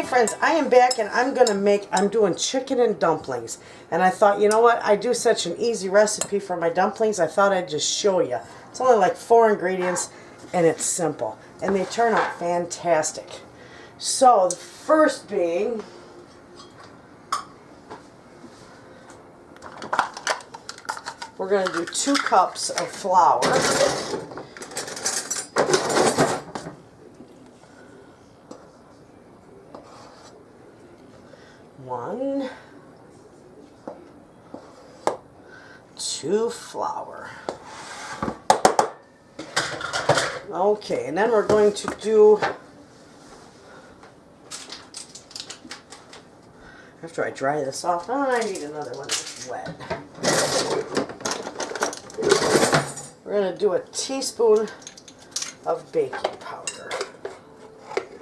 friends, I am back and I'm doing chicken and dumplings. And I thought, you know what, I do such an easy recipe for my dumplings, I thought I'd just show you. It's only like 4 ingredients and it's simple. And they turn out fantastic. So the first being, we're going to do 2 cups of flour. 1, 2 flour. Okay, and then we're going to do, after I dry this off, I need another one that's wet. We're going to do a teaspoon of baking powder,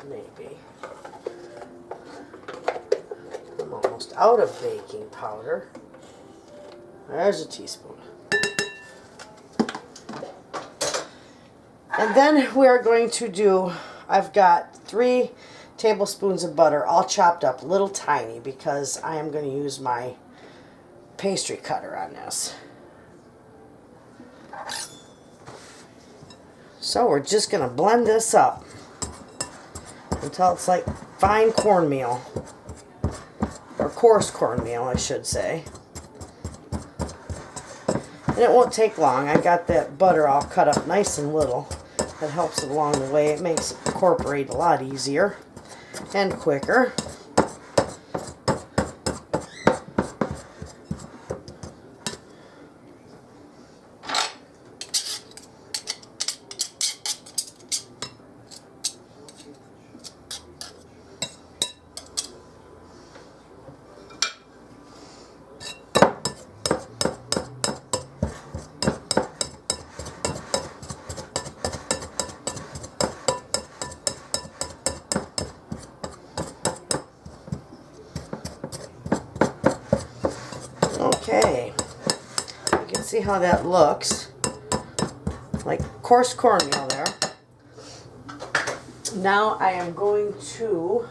maybe. I'm almost out of baking powder. There's a teaspoon. And then we're going to do, I've got 3 tablespoons of butter, all chopped up, little tiny, because I am going to use my pastry cutter on this. So we're just going to blend this up until it's like fine cornmeal, or coarse cornmeal, I should say. And it won't take long. I got that butter all cut up nice and little. That helps along the way. It makes it incorporate a lot easier and quicker. Okay, you can see how that looks, like coarse cornmeal there. Now I am going to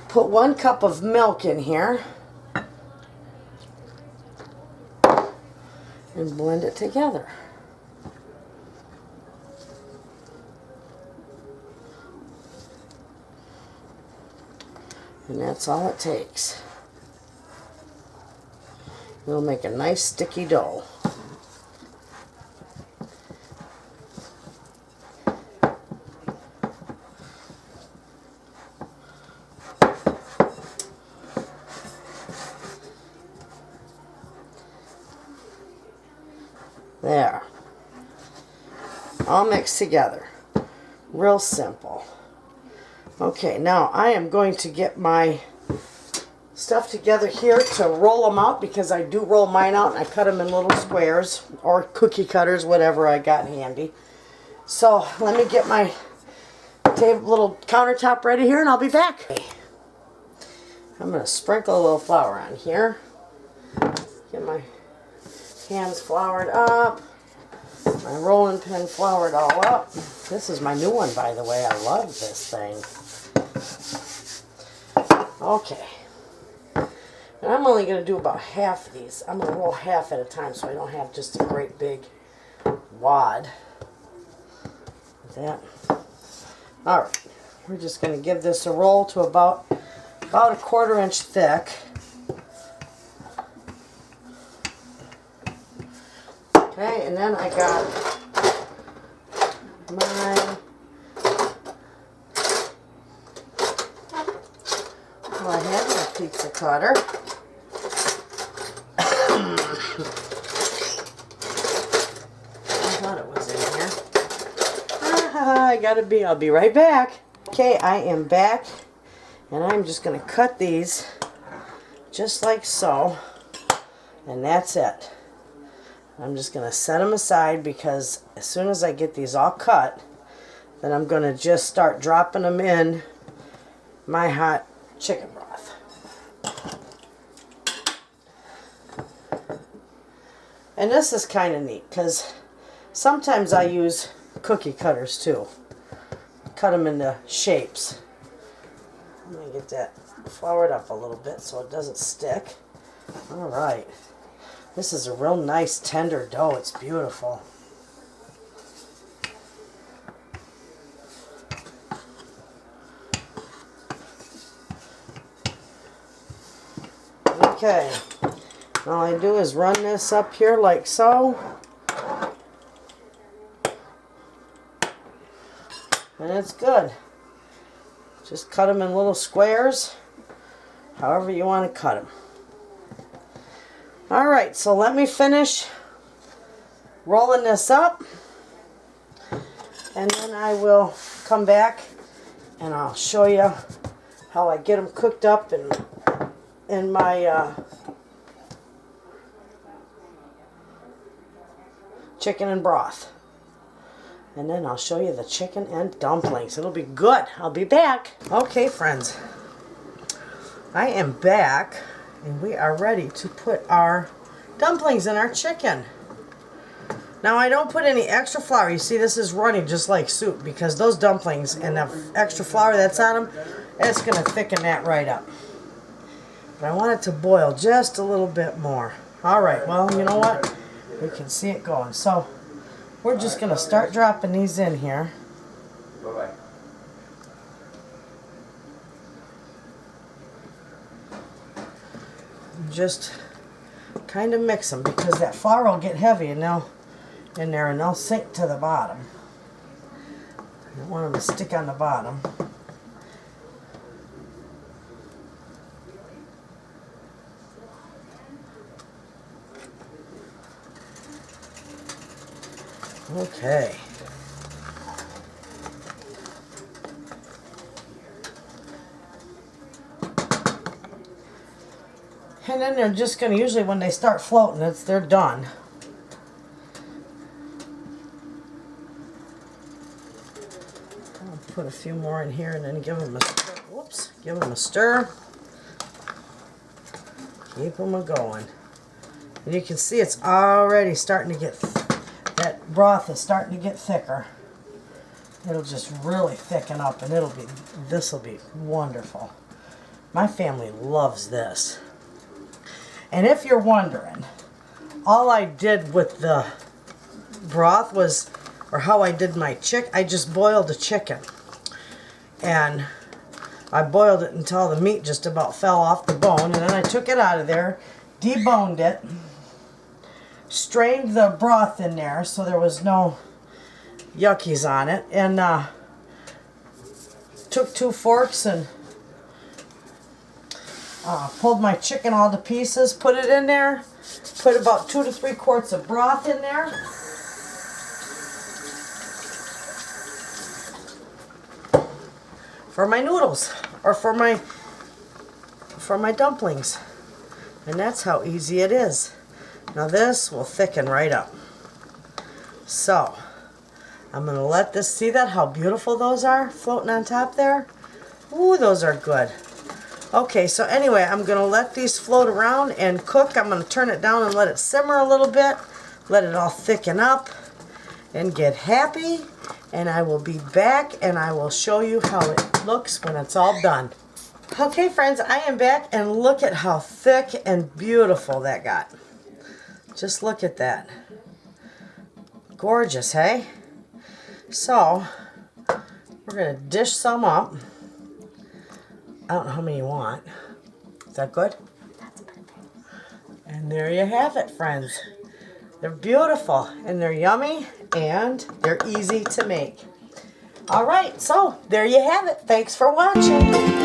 put 1 cup of milk in here and blend it together. And that's all it takes. It'll make a nice sticky dough. There. All mixed together. Real simple. Okay, now I am going to get my stuff together here to roll them out, because I do roll mine out and I cut them in little squares or cookie cutters, whatever I got handy. So let me get my little countertop ready here and I'll be back. I'm going to sprinkle a little flour on here. Get my hands floured up. My rolling pin floured all up. This is my new one, by the way. I love this thing. Okay. And I'm only going to do about half of these. I'm going to roll half at a time so I don't have just a great big wad. Like that. Alright. We're just going to give this a roll to about a 1/4 inch thick. Okay, and then I got my, well, I had my pizza cutter. I thought it was in here. I'll be right back. Okay, I am back, and I'm just going to cut these just like so, and that's it. I'm just going to set them aside, because as soon as I get these all cut, then I'm going to just start dropping them in my hot chicken broth. And this is kind of neat, because sometimes I use cookie cutters too. Cut them into shapes. I'm going to get that floured up a little bit so it doesn't stick. All right. This is a real nice tender dough. It's beautiful. Okay. All I do is run this up here like so. And it's good. Just cut them in little squares, however you want to cut them. Alright, so let me finish rolling this up, and then I will come back and I'll show you how I get them cooked up in my chicken and broth. And then I'll show you the chicken and dumplings. It'll be good. I'll be back. Okay, friends. I am back, and we are ready to put our dumplings in our chicken. Now, I don't put any extra flour. You see, this is running just like soup because those dumplings and the extra flour that's on them, it's going to thicken that right up. But I want it to boil just a little bit more. All right, well, you know what? We can see it going. So, we're just going to start dropping these in here. Bye-bye. Just kind of mix them because that flour will get heavy and they'll in there and they'll sink to the bottom. I don't want them to stick on the bottom. Okay. And then they're just going to, usually when they start floating, they're done. I'll put a few more in here and then give them a stir. Whoops, give them a stir. Keep them a-going. And you can see it's already starting to get, that broth is starting to get thicker. It'll just really thicken up and this will be wonderful. My family loves this. And if you're wondering, all I did with the broth was, or how I did my I just boiled the chicken. And I boiled it until the meat just about fell off the bone. And then I took it out of there, deboned it, strained the broth in there so there was no yuckies on it. And took 2 forks and pulled my chicken all to pieces, put it in there, put about 2 to 3 quarts of broth in there. For my noodles, or for my dumplings. And that's how easy it is. Now this will thicken right up. So, I'm going to let this, see that, how beautiful those are floating on top there? Ooh, those are good. Okay, so anyway, I'm going to let these float around and cook. I'm going to turn it down and let it simmer a little bit. Let it all thicken up and get happy. And I will be back and I will show you how it looks when it's all done. Okay, friends, I am back and look at how thick and beautiful that got. Just look at that. Gorgeous, hey? So, we're going to dish some up. I don't know how many you want. Is that good? That's perfect. And there you have it, friends. They're beautiful and they're yummy and they're easy to make. All right, so there you have it. Thanks for watching.